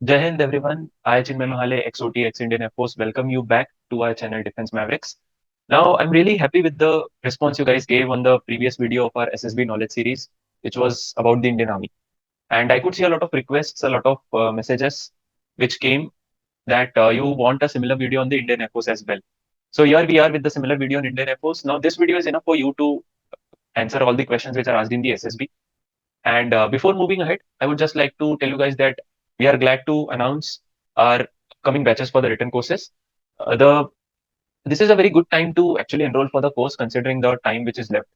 Jai Hind everyone, I Chinmay Mahale, Ex-OTA, Ex-Indian Airforce, welcome you back to our channel Defense Mavericks. Now, I'm really happy with the response you guys gave on the previous video of our SSB knowledge series, which was about the Indian Army. And I could see a lot of requests, a lot of messages which came that you want a similar video on the Indian Air Force as well. So here we are with the similar video on Indian Air Force. Now, this video is enough for you to answer all the questions which are asked in the SSB. And before moving ahead, I would just like to tell you guys that we are glad to announce our coming batches for the written courses. The This is a very good time to actually enroll for the course, considering the time which is left.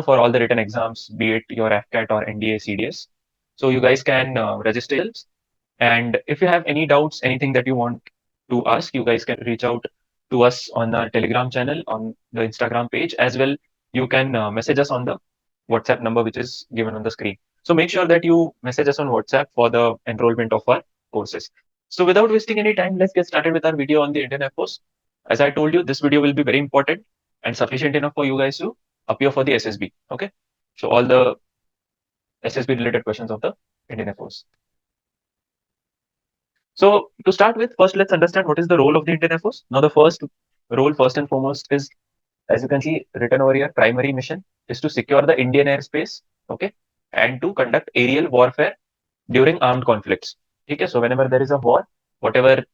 For all the written exams, be it your AFCAT or NDA, CDS. So you guys can register yourselves. And if you have any doubts, anything that you want to ask, you guys can reach out to us on our Telegram channel, on the Instagram page, as well. You can message us on the WhatsApp number, which is given on the screen. So make sure that you message us on WhatsApp for the enrollment of our courses. So without wasting any time, let's get started with our video on the Indian Air Force. As I told you, this video will be very important and sufficient enough for you guys to appear for the SSB. Okay. So all the SSB related questions of the Indian Air Force. So to start with, first let's understand what is the role of the Indian Air Force. Now the first role, first and foremost, is, as you can see written over here, primary mission is to secure the Indian airspace, okay, and to conduct aerial warfare during armed conflicts. Okay, so whenever there is a war, whatever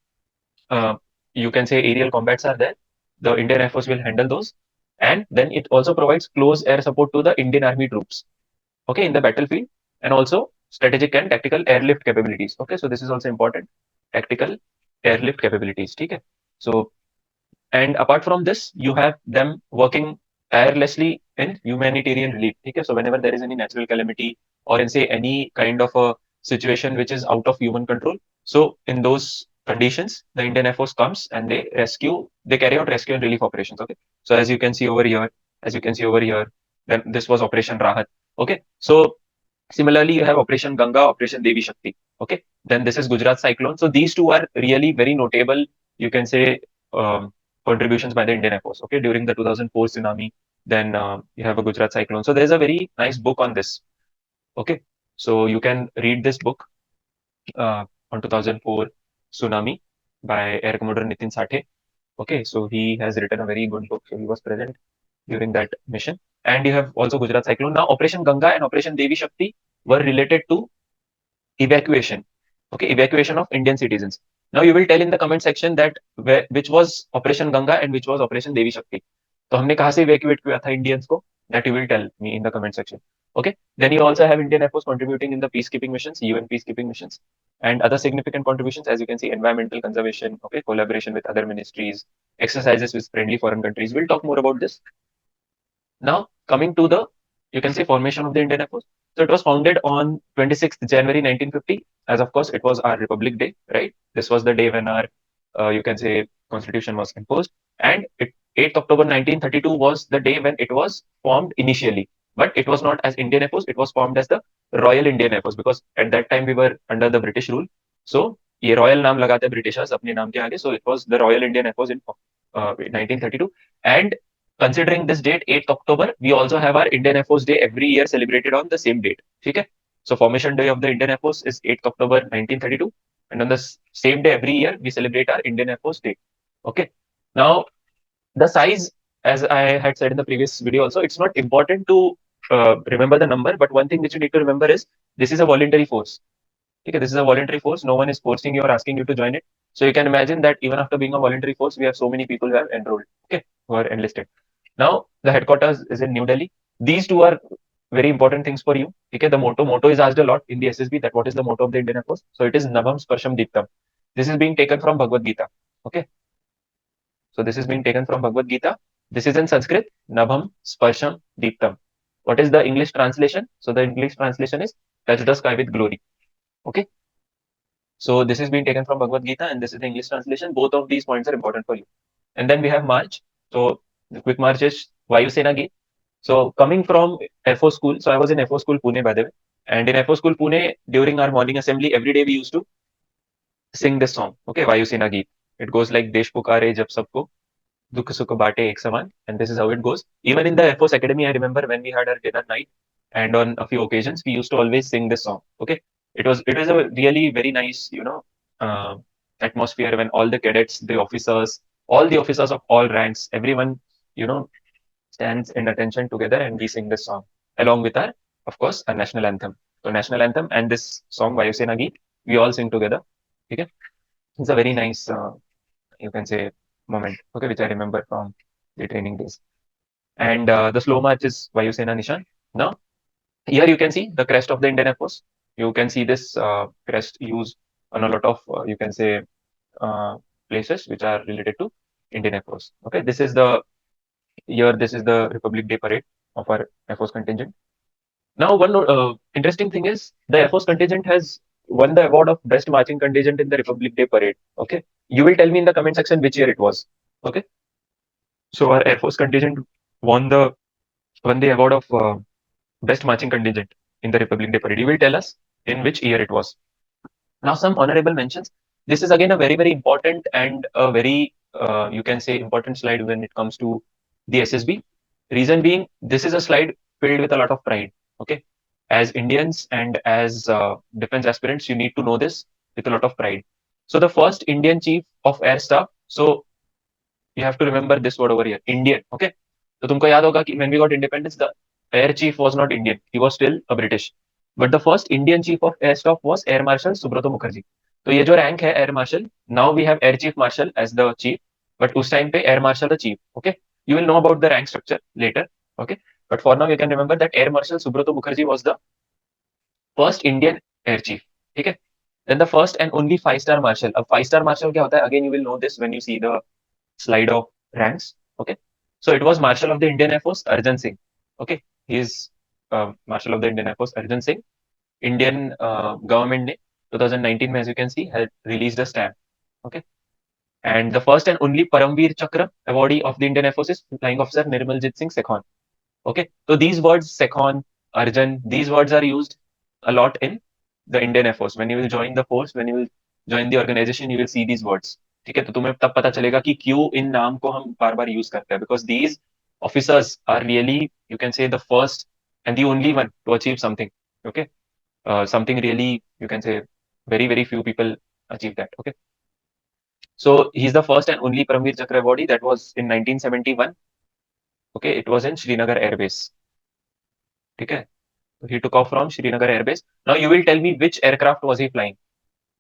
uh, you can say aerial combats are there, the Indian Air Force will handle those, and then it also provides close air support to the Indian Army troops, okay, in the battlefield, and also strategic and tactical airlift capabilities. Okay, so this is also important, tactical airlift capabilities. Okay, so and apart from this, you have them working tirelessly in humanitarian relief. Okay, so whenever there is any natural calamity or in say any kind of a situation which is out of human control, so in those conditions, the Indian Air Force comes and they carry out rescue and relief operations. Okay, so as you can see over here, then this was Operation Rahat. Okay, so similarly, you have Operation Ganga, Operation Devi Shakti. Okay, then this is Gujarat cyclone. So these two are really very notable, you can say, um, contributions by the Indian Air Force. Okay, during the 2004 tsunami, then you have a Gujarat cyclone. So there's a very nice book on this. Okay, so you can read this book on 2004 tsunami by Air Commodore Nitin Sathe. Okay, so he has written a very good book. So he was present during that mission. And you have also Gujarat cyclone. Now, Operation Ganga and Operation Devi Shakti were related to evacuation. Okay, evacuation of Indian citizens. Now you will tell in the comment section that which was Operation Ganga and which was Operation Devi Shakti. तो हमने कहाँ से evacuate किया था Indians को? That you will tell me in the comment section. Okay. Then you also have Indian Air Force contributing in the peacekeeping missions, UN peacekeeping missions, and other significant contributions, as you can see, environmental conservation, okay, collaboration with other ministries, exercises with friendly foreign countries. We'll talk more about this. Now, coming to the, you can say, formation of the Indian Air Force. So it was founded on 26th January 1950, as of course it was our Republic Day, right? This was the day when our, you can say, Constitution was imposed. And 8th October 1932 was the day when it was formed initially. But it was not as Indian Air Force, it was formed as the Royal Indian Air Force, because at that time we were under the British rule. So ये royal नाम लगाते हैं Britishers अपने नाम के आगे, so it was the Royal Indian Air Force in 1932. And considering this date, 8th October, we also have our Indian Air Force Day every year celebrated on the same date. Okay? So formation day of the Indian Air Force is 8th October 1932. And on the same day every year, we celebrate our Indian Air Force Day. Okay. Now, the size, as I had said in the previous video also, it's not important to remember the number, but one thing which you need to remember is this is a voluntary force. Okay, this is a voluntary force. No one is forcing you or asking you to join it. So you can imagine that even after being a voluntary force, we have so many people who have enrolled, okay, who are enlisted. Now, the headquarters is in New Delhi. These two are very important things for you. Okay, the motto is asked a lot in the SSB, that what is the motto of the Indian Air Force? So it is Navam Sparsham Deeptam. This is being taken from Bhagavad Gita. Okay, so this is being taken from Bhagavad Gita. This is in Sanskrit, Navam Sparsham Deeptam. What is the English translation? So the English translation is touch the sky with glory. Okay, so this is being taken from Bhagavad Gita, and this is the English translation. Both of these points are important for you. And then we have March. So the quick march is Vayu Sena Gate. So coming from Air Force School, so I was in Air Force School Pune, by the way. And in Air Force School Pune, during our morning assembly, every day we used to sing this song. Okay, Vayu Sena Geet. It goes like Desh Pukare Jab Sabko Dukh Sukh Baate Ek Saman, and this is how it goes. Even in the Air Force Academy, I remember when we had our dinner night, and on a few occasions we used to always sing this song. Okay, it was a really very nice, uh, atmosphere when all the cadets, the officers, all the officers of all ranks, everyone, you know, stands in attention together and we sing this song along with our, of course, our national anthem. So national anthem and this song Vayusena Geet, we all sing together. Okay, it's a very nice, you can say, moment. Okay, which I remember from the training days. And the slow march is Vayusena Nishan. Now here you can see the crest of the Indian Air Force. You can see this crest used on a lot of, you can say, uh, places which are related to Indian Air Force. Okay, this is the year, this is the Republic Day parade of our Air Force contingent. Now, one interesting thing is the Air Force contingent has won the award of best marching contingent in the Republic Day parade. Okay, you will tell me in the comment section which year it was. Okay, so our Air Force contingent won the award of best marching contingent in the Republic Day parade. You will tell us in which year it was. Now, some honorable mentions. This is again a very, very important and a very, you can say, important slide when it comes to the SSB. Reason being, this is a slide filled with a lot of pride. Okay. As Indians and as defense aspirants, you need to know this with a lot of pride. So, the first Indian Chief of Air Staff. So, you have to remember this word over here, Indian. Okay. So, तुमको याद होगा कि when we got independence, the air chief was not Indian. He was still a British. But the first Indian chief of air staff was Air Marshal Subrata Mukherjee. तो ये जो rank है air marshal, now we have air chief marshal as the chief, but उस time पे air marshal the chief. Okay, you will know about the rank structure later. Okay, but for now you can remember that Air Marshal Subrata Mukherjee was the first Indian air chief. ठीक है. Then the first and only five-star marshal. अब five-star marshal क्या होता है? Again you will know this when you see the slide of ranks. Okay, so it was Marshal of the Indian Air Force Arjan Singh. Okay, he is Marshal of the Indian Air Force Arjan Singh. Indian government ने 2019 में, as you can see, had released a stamp. Okay, and the first and only Paramveer Chakra awardee of the Indian Air Force is Flying Officer Nirmaljit Singh Sekhon. Okay, so these words Sekhon, Arjan, these words are used a lot in the Indian Air Force. When you will join the force, when you will join the organization, you will see these words. ठीक है, तो तुम्हें तब पता चलेगा कि क्यों इन नाम को हम बार बार यूज करते हैं, because these officers are really, you can say, the first and the only one to achieve something. Okay, something really, you can say, very, very few people achieve that. Okay, so he's the first and only Paramveer Chakra awardee. That was in 1971. Okay, it was in Srinagar Air Base. Okay, he took off from Srinagar Air Base. Now you will tell me which aircraft was he flying.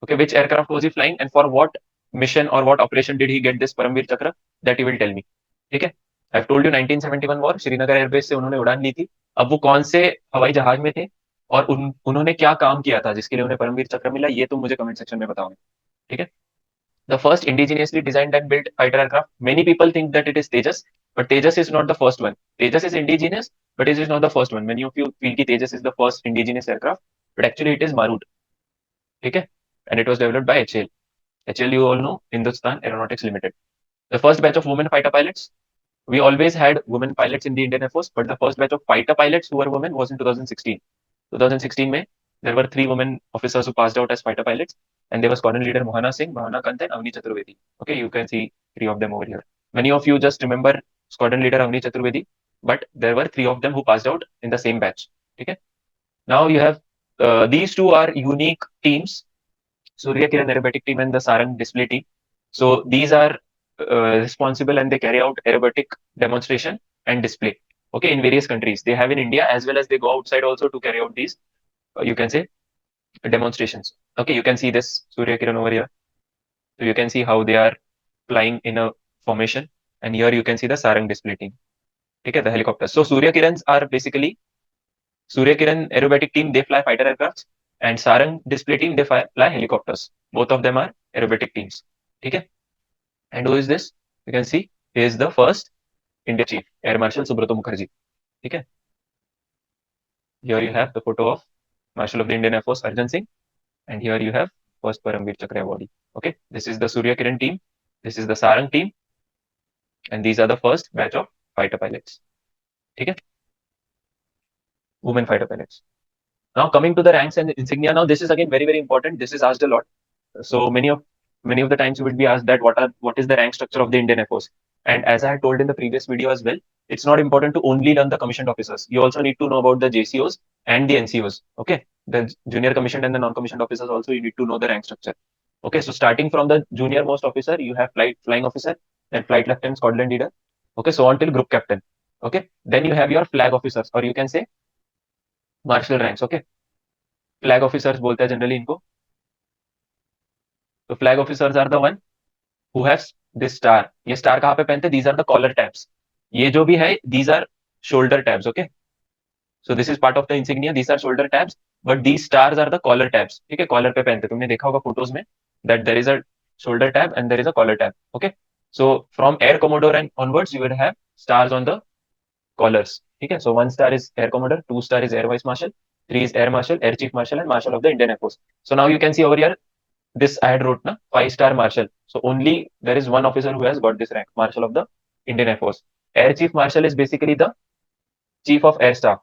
Okay, which aircraft was he flying and for what mission or what operation did he get this Paramveer Chakra? That you will tell me. ठीक है, I've told you 1971 war, Srinagar airbase से उन्होंने उड़ान ली थी. अब वो कौन से हवाई जहाज में थे और उन्होंने क्या काम किया था जिसके लिए उन्हें परमवीर चक्र मिला, ये तुम मुझे कमेंट सेक्शन में बताओगे. ठीक है. The first indigenously designed and built fighter aircraft. Many people think that it is Tejas, but Tejas is not the first one. Tejas is indigenous, but it is not the first one. Many of you feel that Tejas is the first indigenous aircraft, but actually it is Marut. Okay, and it was developed by HAL. HAL, you all know, Hindustan Aeronautics Limited. The first batch of women fighter pilots. We always had women pilots in the Indian Air Force, but the first batch of fighter pilots who were women was in 2016. 2016 May, there were 3 women officers who passed out as fighter pilots, and there was Squadron Leader Mohana Singh, Mohana Kant, and Avni Chaturvedi. Okay, you can see 3 of them over here. Many of you just remember Squadron Leader Avni Chaturvedi, but there were 3 of them who passed out in the same batch. Okay, now you have these 2 are unique teams, Surya Kiran Aerobatic Team and the Sarang Display Team. So these are responsible and they carry out aerobatic demonstration and display. Okay, in various countries. They have in India as well as they go outside also to carry out these, you can say, demonstrations. Okay, you can see this Surya Kiran over here. So you can see how they are flying in a formation. And here you can see the Sarang Display Team. Okay, the helicopters. So Surya Kirans are basically Surya Kiran Aerobatic Team, they fly fighter aircrafts, and Sarang Display Team, they fly helicopters. Both of them are aerobatic teams. Okay, and who is this? You can see he is the first Indian Chief, Air Marshal Subrata Mukherjee. Okay, here you have the photo of Marshal of the Indian Air Force Arjan Singh, and here you have first Paramveer Chakra awardee. Okay, this is the Surya Kiran team, this is the Sarang team, and these are the first batch of fighter pilots. Okay, women fighter pilots. Now coming to the ranks and insignia. Now this is again very, very important. This is asked a lot. So many of the times you would be asked that what is the rank structure of the Indian Air Force. And as I had told in the previous video as well, it's not important to only learn the commissioned officers. You also need to know about the JCOs and the NCOs. Okay, the junior commissioned and the non-commissioned officers also, you need to know the rank structure. Okay, so starting from the junior most officer, you have flying officer, then flight lieutenant, squadron leader. Okay, so on till group captain. Okay, then you have your flag officers, or you can say marshal ranks. Okay, flag officers बोलते हैं generally इनको. So flag officers are the one who has this star. ये star कहाँ पे पहनते हैं? These are the collar tabs. ये जो भी है, these are shoulder tabs. Okay, so this is part of the insignia. These are shoulder tabs, but these stars are the collar tabs. ठीक है, collar पे पहनते. तुमने देखा होगा फोटोज में that there is a shoulder tab and there is a collar tab. Okay, so from air commodore and onwards, you will have stars on the collars. ठीक है, so 1 star is air commodore, 2 star is air vice marshal, 3 is air marshal, air chief marshal, and marshal of the Indian Air Force. So now you can see over here, this I had wrote na 5-star marshal. So only there is one officer who has got this rank, marshal of the Indian Air Force. Air chief marshal is basically the chief of air staff.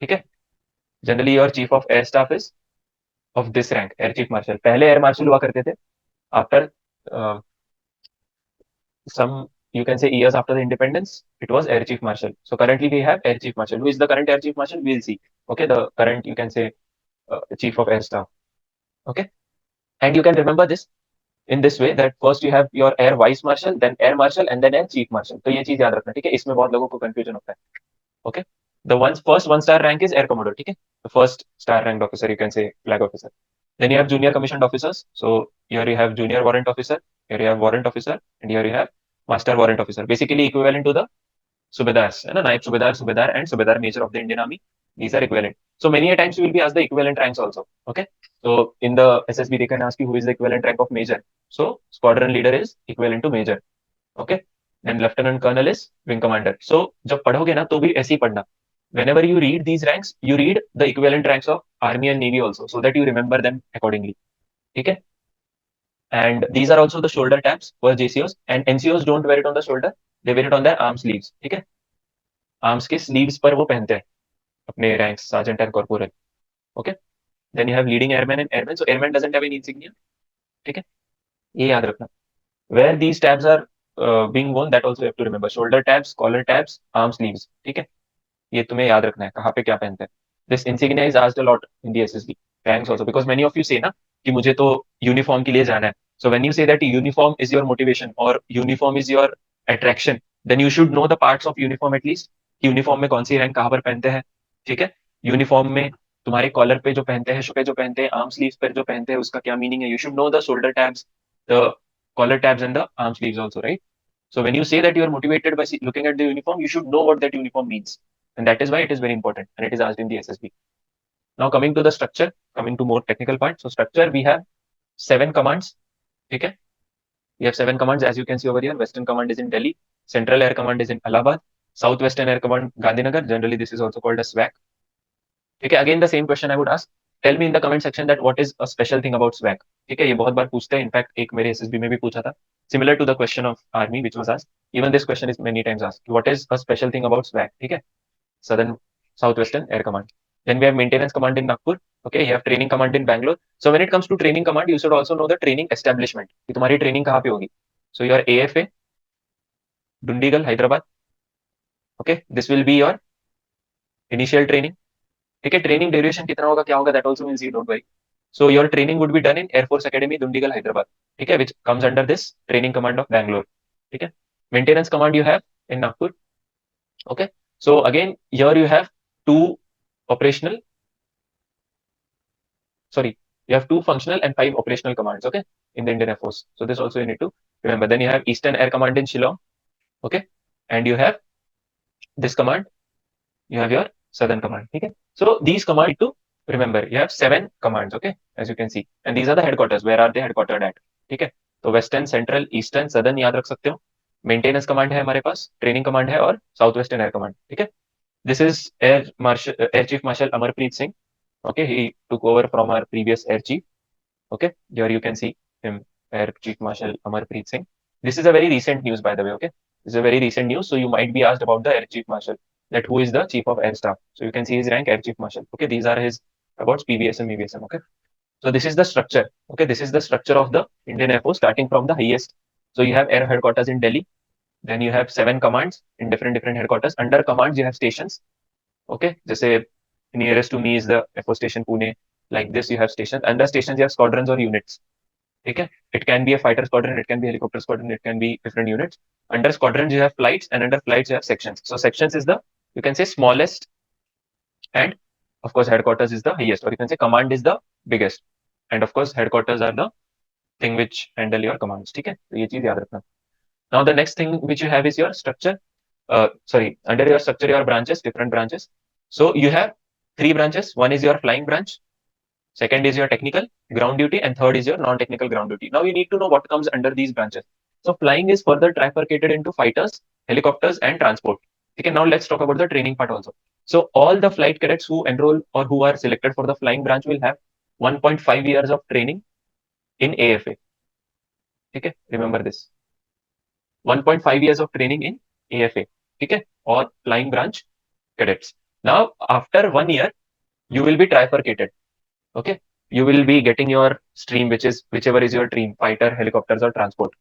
ठीक है, generally your chief of air staff is of this rank, air chief martial. पहले air marshal हुआ करते थे. After some, you can say, years after the independence, it was air chief marshal. So currently we have air chief marshal. Who is the current air chief marshal? We'll see. Okay, the current, you can say, chief of air staff. Okay, and you can remember this in this way, that first you have your air vice marshal, then air marshal, and then air chief marshal. तो ये चीज याद रखना. ठीक है, इसमें बहुत लोगों को confusion होता है. Okay, the first 1-star rank is air commodore. ठीक है, the first star ranked officer, you can say flag officer. Then you have junior commissioned officers. So here you have junior warrant officer, here you have warrant officer, and here you have master warrant officer. Basically equivalent to the subedars, naib subedar, subedar, and subedar major of the Indian Army. These are equivalent. So many a times you will be asked the equivalent ranks also. Okay, so in the SSB they can ask you who is the equivalent rank of major. So squadron leader is equivalent to major. Okay, then lieutenant colonel is wing commander. So जब पढ़ोगे ना तो भी ऐसे ही पढ़ना. Whenever you read these ranks, you read the equivalent ranks of army and navy also, so that you remember them accordingly. Okay, and these are also the shoulder tabs for JCOs, and NCOs don't wear it on the shoulder, they wear it on their arm sleeves. ठीक है, arms के sleeves पर वो पहनते हैं अपने ranks, sergeant and corporal. Okay, then you have leading airman and airman. So airman doesn't have any insignia. ठीक है, ये याद रखना. Where these tabs are being worn, that also you have to remember. Shoulder tabs, collar tabs, arm sleeves. ठीक है, ये तुम्हें याद रखना है कहाँ पे क्या पहनते हैं. This insignia is asked a lot in the SSB ranks also, because many of you say ना कि मुझे तो यूनिफॉर्म के लिए जाना है. So when you say that uniform is your motivation or uniform is your attraction, then you should know the parts of uniform at least. Uniform में कौन सी रैंक कहाँ पर पहनते हैं. ठीक है, यूनिफॉर्म में तुम्हारे कॉलर पे जो पहनते हैं, पे जो पहनते हैं, आर्म स्लीव्स पर जो पहनते हैं, उसका क्या मीनिंग है. You should know the shoulder tabs, the collar tabs, and the arm sleeves also, right? So when you say that you are motivated by looking at the uniform, you should know what that uniform means, and that is why it is very important, and it is asked in the SSB. Now coming to the structure, coming to more technical part. So structure, we have 7 commands. Okay, we have 7 commands, as you can see over here. Western Command is in Delhi, Central Air Command is in Allahabad, Southwestern Air Command Gandhinagar. Generally this is also called as SWAC. Okay, again the same question I would ask. Tell me in the comment section that what is a special thing about SWAC. ठीक है, ये बहुत बार पूछते हैं. In fact एक मेरे SSB में भी पूछा था, similar to the question of army which was asked. Even this question is many times asked. What is a special thing about SWAC? ठीक है, Southern Southwestern Air Command. Then we have maintenance command in Nagpur. Okay, you have training command in Bangalore. So when it comes to training command, you should also know the training establishment. कि तुम्हारी training कहाँ पे होगी. So your AFA, Dundigal, Hyderabad. Okay, this will be your initial training. ठीक है, training duration कितना होगा, क्या होगा, that also we'll see, don't worry. So your training would be done in Air Force Academy, Dundigal, Hyderabad. ठीक है, which comes under this training command of Bangalore. ठीक है, maintenance command you have in Nagpur. Okay, so again here you have two operational, sorry, you have 2 functional and 5 operational commands. Okay, in the Indian Air Force. So this also you need to remember. Then you have Eastern Air Command in Shillong. Okay, and you have this command, you have your Southern Command. Okay, so these commands to remember. You have 7 commands. Okay, as you can see, and these are the headquarters. Where are they headquartered at? ठीक है, तो western, central, eastern, southern याद रख सकते हो. Maintenance command है हमारे पास, training command है, और साउथ वेस्टर्न एयर कमांड. ठीक है, this is air chief martial Amarpreet Singh. Okay, he took over from our previous air chief. Okay, here you can see him, Air Chief Marshal Amarpreet Singh. This is a very recent news, by the way. Okay, this is a very recent news, so you might be asked about the Air Chief Marshal, that who is the Chief of Air Staff. So you can see his rank, Air Chief Marshal. Okay, these are his about PVSM, EVSM. Okay, so this is the structure. Okay, this is the structure of the Indian Air Force, starting from the highest. So you have air headquarters in Delhi. Then you have 7 commands in different headquarters. Under commands you have stations. Okay, जैसे nearest to me is the Air Force Station Pune. Like this, you have stations. Under stations, you have squadrons or units. ठीक है. It can be a fighter squadron, it can be helicopter squadron, it can be different units. Under squadrons you have flights, and under flights you have sections. So sections is the, you can say, smallest, and of course headquarters is the highest, or you can say command is the biggest, and of course headquarters are the thing which handle your commands. ठीक है, तो ये चीज याद रखना. Now the next thing which you have is your structure. Sorry, under your structure your branches, different branches. So you have three branches. One is your flying branch, second is your technical ground duty, and third is your non-technical ground duty. Now you need to know what comes under these branches. So flying is further trifurcated into fighters, helicopters, and transport. Okay, now let's talk about the training part also. So all the flight cadets who enroll or who are selected for the flying branch will have 1.5 years of training in AFA. Okay, remember this. 1.5 years of training in AFA. Okay, or flying branch cadets. Now after 1 year, you will be trifurcated. Okay, you will be getting your stream, which is whichever is your stream, fighter, helicopters, or transport.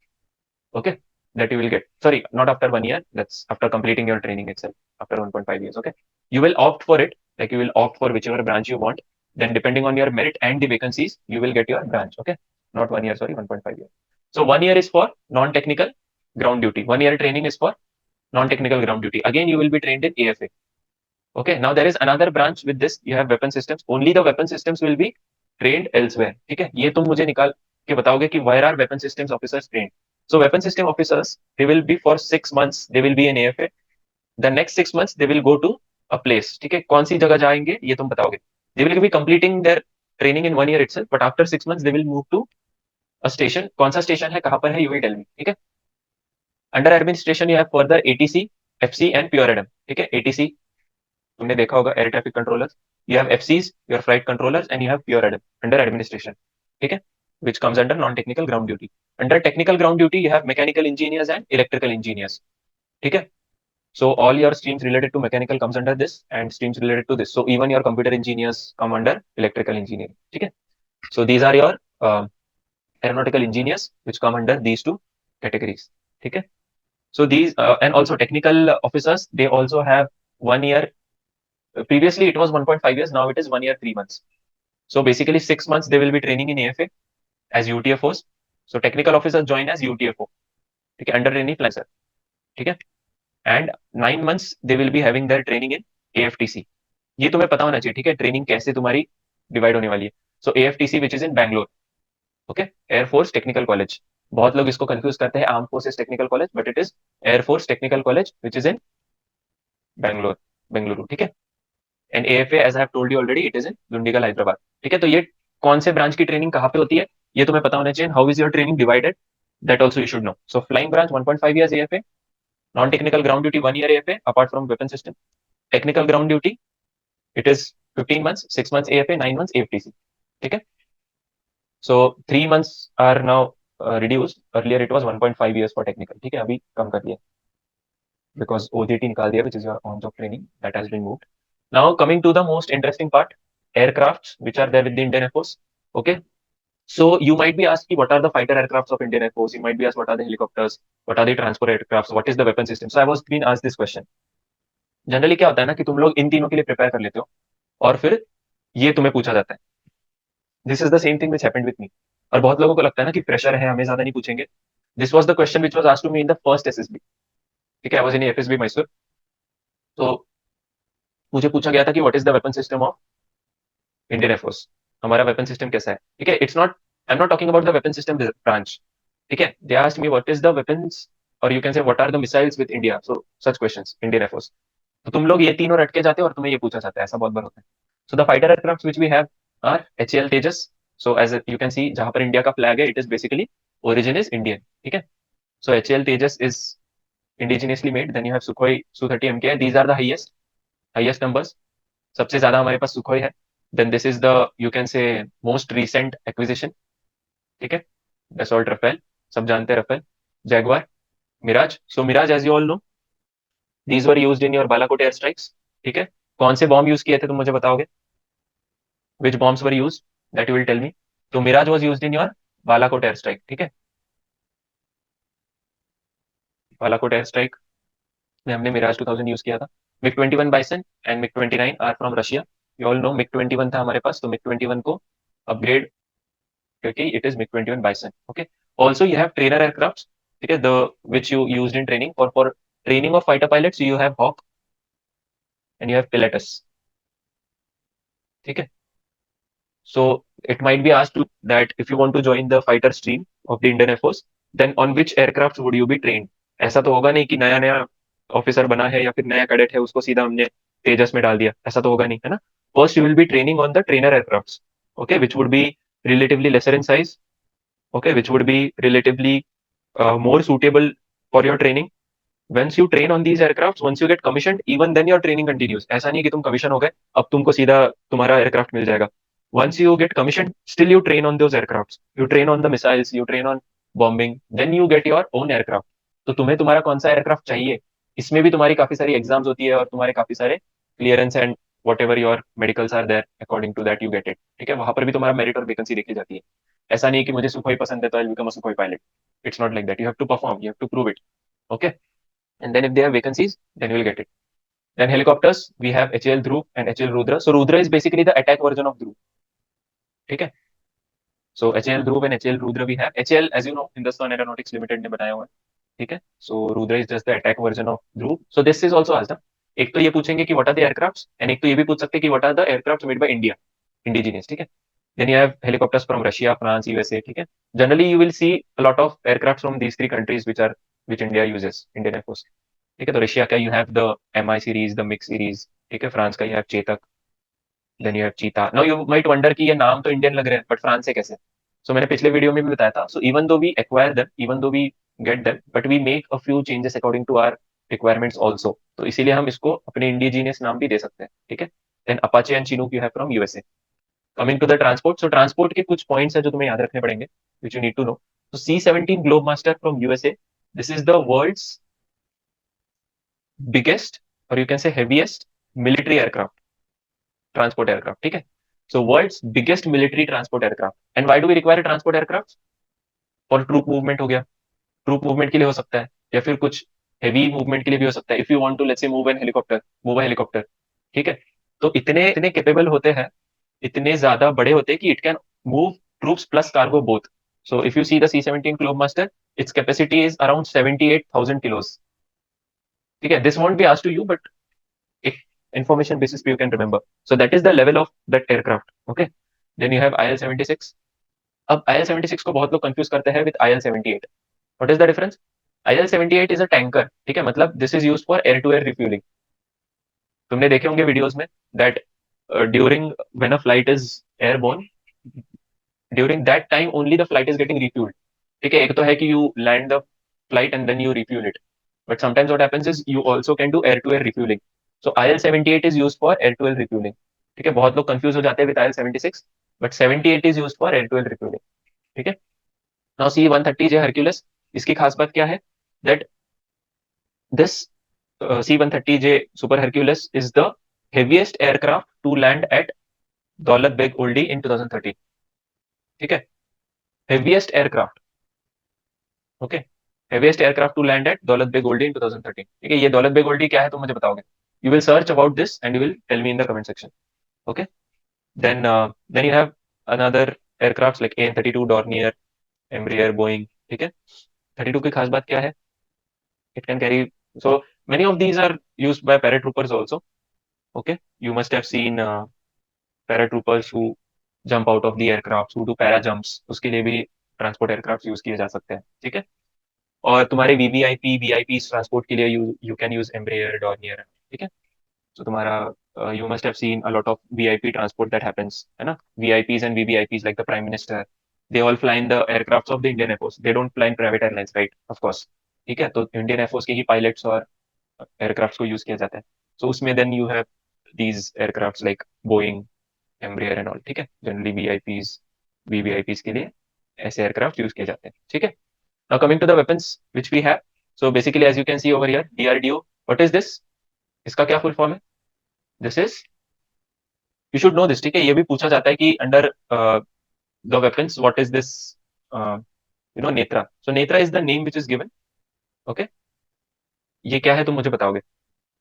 Okay, that you will get. Sorry, not after 1 year. That's after completing your training itself. After 1.5 years. Okay, you will opt for it. Like you will opt for whichever branch you want. Then depending on your merit and the vacancies, you will get your branch. Okay, not 1 year. Sorry, 1.5 years. So 1 year is for non-technical ground duty. 1 year training is for non-technical ground duty. Again, you will be trained in AFA. Okay, now there is another branch with this. You have weapon systems. Only the weapon systems will be trained elsewhere. ठीक है, ये तुम मुझे निकाल के बताओगे कि where are weapon systems officers trained. So weapon system officers, they will be for 6 months. They will be in AFA. The next 6 months they will go to a place. ठीक है, कौन सी जगह जाएंगे ये तुम बताओगे. They will be completing their training in 1 year itself, but after 6 months they will move to a station. कौन सा स्टेशन है, कहाँ पर है, you will tell me. ठीक है. Under administration you have further ATC, FC and pure ADAM. ठीक है, ATC तुमने देखा होगा, air traffic controllers. You have FCs, your flight controllers, and you have pure admin under administration. ठीक है, which comes under non-technical ground duty. Under technical ground duty, you have mechanical engineers and electrical engineers. ठीक है, so all your streams related to mechanical comes under this, and streams related to this. So even your computer engineers come under electrical engineering. ठीक है, so these are your aeronautical engineers which come under these two categories. ठीक है, so these and also technical officers, they also have 1 year. Previously it was 1.5 years, now it is 1 year 3 months. So basically 6 months they will be training in AFA as UTFOs. So technical officers join as UTFO, okay, under any flancer. Okay, and 9 months they will be having their training in AFTC. ये तुम्हें पता होना चाहिए. ठीक है, training कैसे तुम्हारी divide होने वाली है. So AFTC which is in Bangalore. Okay, air force technical college. बहुत लोग इसको कंफ्यूज करते हैं arm forces technical college, but it is air force technical college which is in Bangalore, Bengaluru. ठीक है, and AFA as I have told you already, it is in Dundigal, Hyderabad. ठीक है, तो ये कौन से ब्रांच की ट्रेनिंग कहाँ पे होती है ये तुम्हें पता होना चाहिए. How is your training divided, that also you should no. So flying branch 1.5 years AFA, non technical ground duty 1 year AFA apart from weapon system. Technical ground duty it is 15 months, 6 months AFA, 9 months AFTC. ठीक है, so 3 months are now reduced. Earlier it was 1.5 years for technical. ठीक है, अभी कम कर दिया because OJT निकाल दिया, which is your on job training, that has been moved. Now coming to the most interesting part, aircrafts which are there with the Indian Air Force. Okay, so you might be asked what are the fighter aircrafts of Indian Air Force. You might be asked what are the helicopters, what are the transport aircrafts, what is the weapon system. So I was being asked this question. Generally क्या होता है ना कि तुम लोग इन तीनों के लिए प्रिपेयर कर लेते हो और फिर ये तुम्हें पूछा जाता है. This is the same thing which happened with me. और बहुत लोगों को लगता है ना कि प्रेशर है, हमें ज्यादा नहीं पूछेंगे. This was the question which was asked to me in the first SSB. ठीक है, I was in FSB Mysore. तो मुझे पूछा गया था कि what is the weapon system of Indian air force. हमारा वेपन सिस्टम कैसा है. ठीक है, it's not, I am not talking about the weapon system branch. ठीक है, they asked me what is the weapons, और you can say what are the missiles with India. So such questions Indian air force. तो तुम लोग ये तीनों रट के जाते हो और तुम्हें ये पूछा जाता है, ऐसा बहुत बार होता है. So the fighter aircraft which we have are HAL Tejas. So as you can see, जहां पर इंडिया का फ्लैग है, it is basically origin is Indian. ठीक है, so HAL Tejas is indigenously made. Then you have Sukhoi Su-30 MKI. These are the highest numbers. सबसे ज्यादा हमारे पास सुखोई है. Then this is the, you can say, most recent acquisition. ठीक है, Dassault Rafale, सब जानते हैं Rafale, Jaguar, Mirage. So Mirage, as you all know, these were used in your Balakot air strikes. ठीक है, कौन से बॉम्ब यूज किए थे तुम मुझे बताओगे. Which bombs were used, that you will tell me. तो Mirage was used in your Balakot air strike. ठीक है, बालाकोट एयर स्ट्राइक में हमने मिराज 2000 यूज किया था. MiG-21 bison and MiG-29 are from Russia. You all know MiG-21 था हमारे पास, तो MiG-21 को अपग्रेड क्योंकि it is MiG-21 bison. Okay, also you have trainer aircraft, ठीक है, the which you used in training for training of fighter pilots. You have Hawk and you have Pilatus. ठीक है. So it might be asked to that if you want to join the fighter stream of the Indian Air Force, then on which aircraft would you be trained? ऐसा तो होगा नहीं कि नया नया officer बना है या फिर नया कैडेट है उसको सीधा हमने तेजस में डाल दिया, ऐसा तो होगा नहीं, है ना. First you will be training on the trainer aircraft, okay, which would be relatively lesser in size, okay, which would be relatively more suitable for your training. Once you train on these aircrafts, once you get commissioned, even then your training continues. ऐसा नहीं कि तुम commission हो गए अब तुमको सीधा तुम्हारा एयरक्राफ्ट मिल जाएगा. Once you get commissioned, still you train on those aircrafts. You train on the missiles, you train on bombing, then you get your own aircraft. तो तुम्हें तुम्हारा कौन सा एयरक्राफ्ट चाहिए, इसमें भी तुम्हारी काफी सारी एग्जाम्स होती है और तुम्हारे काफी सारे clearance and whatever your medicals are there, according to that you get it. ठीक है, वहां पर भी तुम्हारा मेरिट और वैकेंसी देखी जाती है. ऐसा नहीं कि मुझे सुखोई पसंद है तो I become a Sukhoi pilot. It's not like that. You have to perform, you have to prove it. Okay, and then if they have vacancies, then you will get it. Then helicopters, we have HAL Dhruv and HAL Rudra. So Rudra is basically the attack version of Dhruv. ठीक है. So HAL Dhruv and HAL Rudra we have. HAL, as you know, Hindustan Aeronautics Limited ने बनाया हुआ है. ठीक है. So Rudra is just the attack version of Dhruv. So this is also asked. एक तो ये पूछेंगे कि what are the aircrafts, and एक तो ये भी पूछ सकते हैं कि what are the aircrafts made by India, indigenous. ठीक है. Then you have helicopters from Russia, France, USA. ठीक है. Generally you will see a lot of aircrafts from these three countries which India uses, Indian Air Force. ठीक है. तो Russia का you have the MI series, the mix series. ठीक है. France का you have Chetak, then you have Cheetah. Now you might wonder कि ये नाम तो इंडियन लग रहे हैं बट फ्रांस से कैसे. सो मैंने पिछले वीडियो में भी बताया था. So even though we acquire them, even though we get them, but we make a few changes according to our requirements also. तो इसीलिए हम इसको अपने इंडिजीनियस नाम भी दे सकते हैं. ठीक है. Then Apache and Chinook you have from USA. Coming to the transport, so transport के कुछ पॉइंट्स है जो तुम्हें याद रखने पड़ेंगे, which you need to know. तो C-17 globe master from USA, this is the world's biggest or you can say heaviest military aircraft, transport aircraft. ठीक है. So world's biggest military transport aircraft. And why do we require a transport aircraft? For troop movement हो गया, troop movement के लिए हो सकता है, या फिर कुछ हेवी मूवमेंट के लिए भी हो सकता है. If you want to let's say move an helicopter, move a helicopter. ठीक है. तो इतने इतने केपेबल होते हैं, इतने ज्यादा बड़े होते हैं कि it can move troops plus cargo both. So if you see the C-17 globe master, it's capacity is around 78,000 kilos. ठीक है. This won't be asked to you but information basis you can remember. So that is the level of that aircraft. Okay. Then you have IL-76. अब IL-76 को बहुत लोग confuse करते हैं with IL-78. What is the difference? IL-78 is a tanker. ठीक है. मतलब this is used for air to air refueling. तुमने देखे होंगे वीडियोस में that during when a flight is airborne, during that time only the flight is getting refueled. ठीक है. एक तो है कि you land the flight and then you refuel it. But sometimes what happens is you also can do air to air refueling. So IL-78 is used for air to air refueling. ठीक है. बहुत लोग confuse हो जाते हैं with IL-76, but 78 is used for air to air refuelling. ठीक है. Now C-130J Hercules, इसकी खास बात क्या है, that this C-130J super Hercules is the heaviest aircraft to land at Daulat Beg Oldi in 2013. ठीक है. Heaviest aircraft. Okay. Heaviest aircraft to land at Daulat Beg Oldi in 2013. ठीक है. ये दौलत बेग ओल्डी क्या है तुम मुझे बताओगे. You will search about this and you will tell me in the comment section. Okay. Then you have another aircrafts like AN-32, Dornier, Embraer, Boeing. ठीक है. 32 की खास बात क्या है? It can carry, so many of these are used by paratroopers also. Okay. You must have seen paratroopers who jump out of the aircraft, who do para jumps. उसके लिए भी ट्रांसपोर्ट एयरक्राफ्ट यूज किए जा सकते हैं. ठीक है. और तुम्हारे वीवीआईपी ट्रांसपोर्ट के लिए you can use Embraer, Dornier. ठीक है. So तुम्हारा you must have seen a lot of VIP transport that happens, है ना. VIPs and VVIPs like the Prime Minister, they all fly in the aircrafts of the Indian Air Force. They don't fly in private airlines, right? Of course. ठीक है. तो Indian Air Force के ही pilots और aircrafts को use किया जाता है. So उसमें then you have these aircrafts like Boeing, Embraer and all. ठीक है. Generally VIPs, VVIPs के लिए ऐसे aircraft use किए जाते हैं. ठीक है. Now coming to the weapons which we have. So basically as you can see over here, DRDO. What is this? इसका क्या फुल फॉर्म है. This is, you should know this. ठीक है. ये भी पूछा जाता है कि under the weapons what is this, you know, Netra. So Netra is the name which is given. Okay. ये क्या है तुम मुझे बताओगे.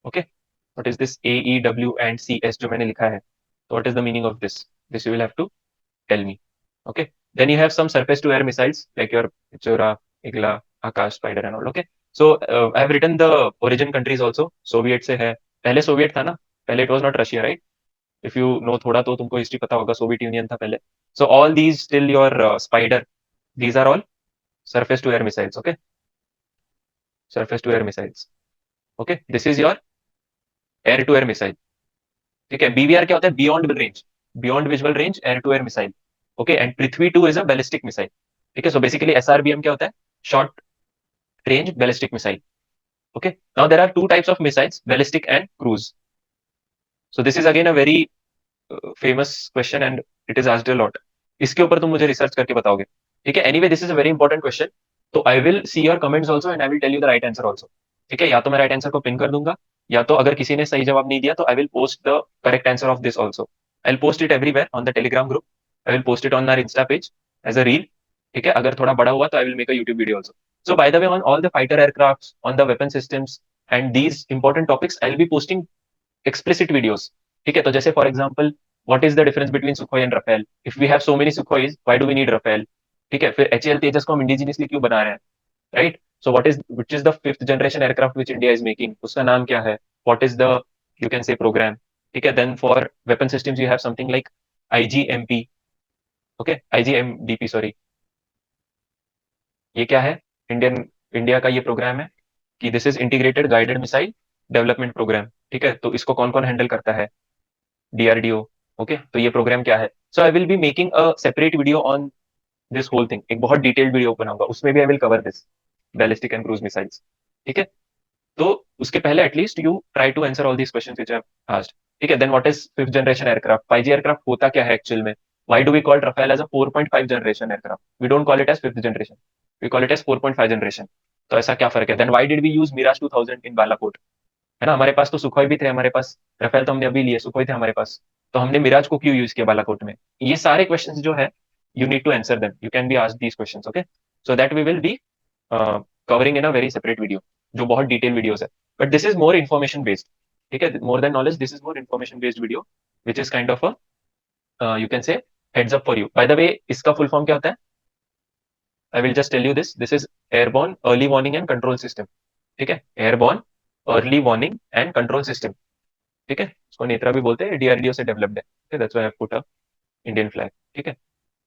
Okay. What is this AEW and CS जो मैंने लिखा है, तो what is the meaning of this, this you will have to tell me. Okay. Then you have some surface to air missiles like your Chora, Igla, Akash, Spider and all. Okay. So I have written the origin countries also. Soviet से है. पहले Soviet था ना? पहले it was not Russia, right? If you know थोड़ा तो तुमको history पता होगा. Soviet Union था पहले. So all these still your Spider. These are all surface to air missiles. Okay. Surface to air missiles. Okay. This is your air to air missile. ठीक है. BVR क्या होता है? Beyond range. Beyond visual range air to air missile. Okay. And Prithvi 2 is a ballistic missile. ठीक है. So basically SRBM क्या होता है? Short range ballistic missile. Okay. Now there are two types of missiles, ballistic and cruise. So this is again a very famous question and it is asked a lot. इसके ऊपर तुम मुझे research करके बताओगे. ठीक है. Anyway, this is a very important question. तो I will see your comments also and I will tell you the right answer also. ठीक है. या तो मैं right answer को पिन कर दूंगा या तो अगर किसी ने सही जवाब नहीं दिया तो I will post the correct answer of this also. I'll post it everywhere on the Telegram group. I will post it on our Insta page as a reel. ठीक है. अगर थोड़ा बड़ा हुआ तो I will make a YouTube video also. So by the way, on all the fighter aircrafts, on the weapon systems and these important topics, I'll be posting explicit videos. ठीक है. तो जैसे for example, what is the difference between Sukhoi and Rafale? If we have so many Sukhois, why do we need Rafale? ठीक है. फिर HAL Tejas को हम indigenously क्यों बना रहे हैं? Right? So which is the fifth generation aircraft which India is making? उसका नाम क्या है? What is the, you can say, program? ठीक है. Then for weapon systems you have something like IGMP. Okay, IGMDP, sorry. ये क्या है? India का ये प्रोग्राम है कि this is integrated guided missile development programme. ठीक है. तो इसको कौन कौन हैंडल करता है? DRDO. ओके. तो ये प्रोग्राम क्या है? So I will be making a separate video on this whole thing. एक बहुत डिटेल्ड वीडियो बनाऊंगा, उसमें भी I will cover this ballistic and cruise missiles. ठीक है. तो उसके पहले at least you try to answer all these questions which I have asked. ठीक है. Then what is fifth generation aircraft? 5G aircraft होता क्या है एक्चुअल में? Why do we call Rafale as a 4.5 generation aircraft? We don't call it as fifth generation, we call it as 4.5 generation. तो ऐसा क्या फर्क है? Then why did we use Mirage 2000 in Balakot? है ना. हमारे पास तो सुखोई भी थे, हमारे पास रफेल तो हमने अभी लिए, सुखोई थे हमारे पास, तो हमने मिराज को क्यों यूज किया बालाकोट में? ये सारे क्वेश्चंस जो है you need to answer them. You can be asked these questions. Okay. So that we will be covering in a very separate video, जो बहुत डिटेल वीडियोस है. But this is more information based. ठीक है. More than knowledge, this is more information based video which is kind of a you can say heads up for you. By the way, इसका फुल फॉर्म क्या होता है? आई will just tell you this. This is airborne early warning and control system. ठीक है. Airborne early warning and control system. ठीक है. उसको नेत्रा भी बोलते हैं. DRDO से डेवलप्ड है. That's why I put a Indian flag. ठीक है.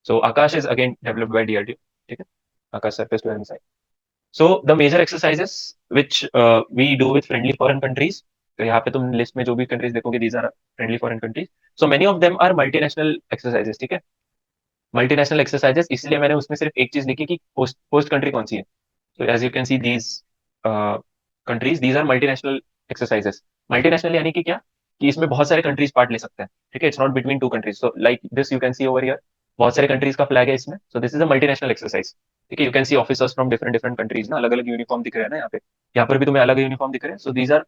So Akash is again developed by DRDO. ठीक है. Akash surface to air missile. So the major exercises which we do with friendly foreign countries. तो यहाँ पे तुम लिस्ट में जो भी कंट्रीज देखोगे, these are friendly foreign countries. So many of them are multinational exercises. ठीक है. मल्टीनेशनल एक्सरसाइजेस, इसलिए मैंने उसमें सिर्फ एक चीज लिखी कि होस्ट कंट्री कौन सी है. So as you can see these countries, these are multinational exercises. Multinational यानी कि क्या? कि इसमें बहुत सारे कंट्रीज पार्ट ले सकते हैं. ठीक है. It's not between two countries. So like this you can C over here, बहुत सारे कंट्रीज का फ्लैग है इसमें. So this is a multinational exercise. ठीक है. You can see officers from different different countries ना, अलग अलग यूनिफॉर्म दिख रहे हैं ना यहाँ पे. यहाँ पर भी तुम्हें अलग यूनिफॉर्म दिख रहे हैं. So these are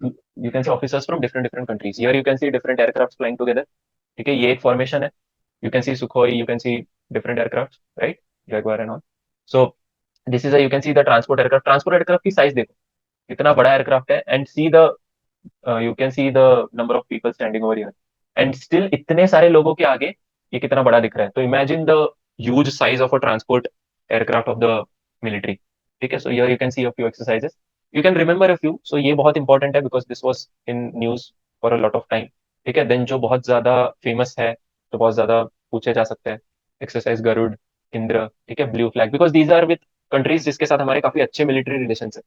you can see officers from different different countries. Here you can see different aircraft flying together. ठीक है. ये एक फॉर्मेशन है. You can see Sukhoi, you can see different aircraft, right? Jaguar and all. So this is a, you can see the transport aircraft. Transport aircraft की size देखो कितना बड़ा aircraft है. And see the you can see the number of people standing over here. And still इतने सारे लोगों के आगे ये कितना बड़ा दिख रहा है. तो imagine the huge size of a transport aircraft of the military. ठीक है. So here you can see a few exercises. You can remember a few. So ये बहुत important है because this was in news for a lot of time. ठीक है. Then जो बहुत ज्यादा famous है, तो बहुत ज्यादा पूछे जा सकते हैं, एक्सरसाइज गरुड़, इंद्र. ठीक है. Blue flag, because these are with countries जिसके साथ हमारे काफी अच्छे मिलिट्री रिलेशन है.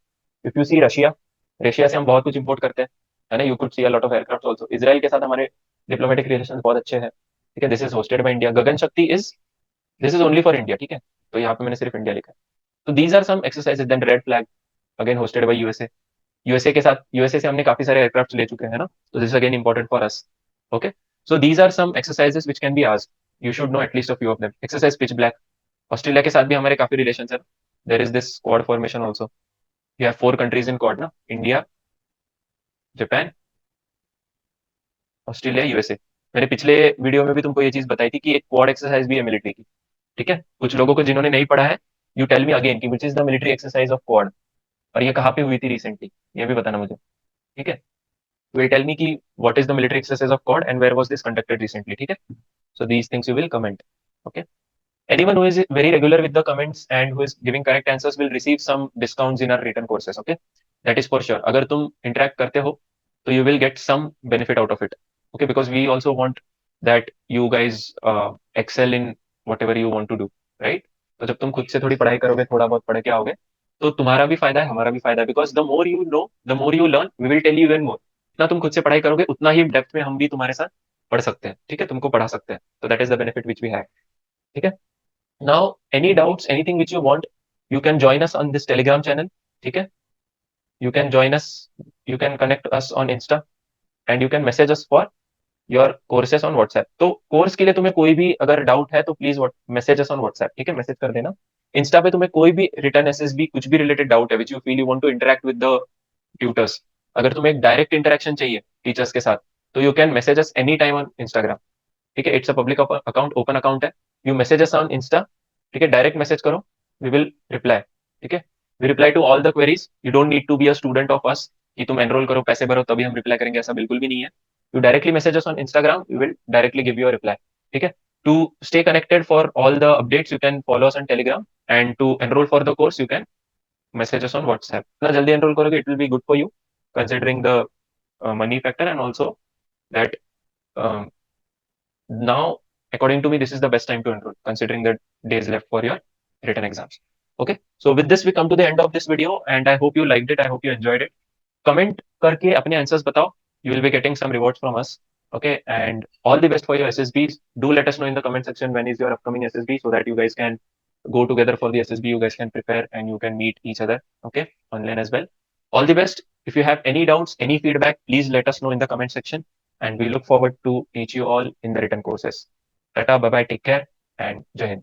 If you see Russia, Russia से हम बहुत कुछ इंपोर्ट करते हैं, है ना. You could see a lot of aircraft also. Israel के साथ हमारे डिप्लोमेटिक रिलेशन बहुत अच्छे हैं. ठीक है. This is hosted by India. Gagan Shakti is, this is only for India. ठीक है. तो यहाँ पे मैंने सिर्फ इंडिया लिखा है. तो these are some exercises. Then red flag again hosted by USA. USA के साथ, यूएसए से हमने काफी सारे एयरक्राफ्ट ले चुके हैं ना. तो this again important for us. Okay. So these are some exercises which can be asked. You should know at least a few of them. Exercise pitch black. Australia के साथ भी हमारे काफी रिलेशन है. There is this quad formation also. You have 4 countries in quad ना, India, Japan, Australia, USA. मैंने पिछले video में भी तुमको ये चीज बताई थी कि एक क्वाड एक्सरसाइज भी है मिलिट्री की. ठीक है. कुछ लोगों को जिन्होंने नहीं पढ़ा है, यू टेल मी अगेन कि which is the military exercise of quad, और ये कहाँ पे हुई थी रिसेंटली, ये भी बताना मुझे. ठीक है. विल टेल मी कि what is the military exercise of quad and where was this conducted recently. ठीक है. So these things you will comment. Okay. Anyone who is very regular with the comments and who is giving correct answers will receive some discounts in our written courses. Okay, that is for sure. अगर तुम interact करते हो, तो you will get some benefit out of it. Okay, because we also want that you guys excel in whatever you want to do, right? तो जब तुम खुद से थोड़ी पढ़ाई करोगे, थोड़ा बहुत पढ़ के आओगे, तो तुम्हारा भी फायदा है, हमारा भी फायदा है. Because the more you know, the more you learn, we will tell you even more. जितना तुम खुद से पढ़ाई करोगे, उतना ही डेप्थ में हम भी तुम्हारे साथ पढ़ सकते हैं. ठीक है, तुमको पढ़ा सकते हैं. तो that is the benefit which we have. ठीक है. Now, any doubts, anything which you want, you can join us on this Telegram channel. Okay? You can join us, you can connect us on Insta, and you can message us for your courses on WhatsApp. तो course के लिए तुम्हें कोई भी अगर doubt है तो please message us on WhatsApp. ठीक है, मैसेज कर देना. इंस्टा पे तुम्हें कोई भी रिटर्न एसएसबी कुछ भी रिलेटेड डाउट है which you feel you want to interact with the tutors, अगर तुम्हें एक डायरेक्ट इंटरेक्शन चाहिए टीचर्स के साथ, तो you can message us any time on Instagram. ठीक है, it's a public account, open account है. You message us on Insta. ठीक है, डायरेक्ट मैसेज करो, वी विल रिप्लाई. ठीक है, we reply to all the queries. You don't need to be a student of us कि तुम enrol करो, पैसे भरो तभी हम रिप्लाई करेंगे, ऐसा बिल्कुल भी नहीं है. You directly message us on Instagram, we will directly give you a reply. ठीक है. To stay connected for all the updates, you can follow us on Telegram, and to enroll for the course you can message us on WhatsApp. इतना जल्दी enroll करोगे, it will be good for you considering the money factor, and also that um, now, according to me, this is the best time to enroll, considering the days left for your written exams. Okay, so with this we come to the end of this video, and I hope you liked it, I hope you enjoyed it. Comment करके अपने answers बताओ. You will be getting some rewards from us. Okay, and all the best for your SSBs. Do let us know in the comment section when is your upcoming SSB, so that you guys can go together for the SSB. You guys can prepare and you can meet each other. Okay, online as well. All the best. If you have any doubts, any feedback, please let us know in the comment section, and we look forward to teach you all in the written courses. Tata, bye bye, take care, and Jai Hind.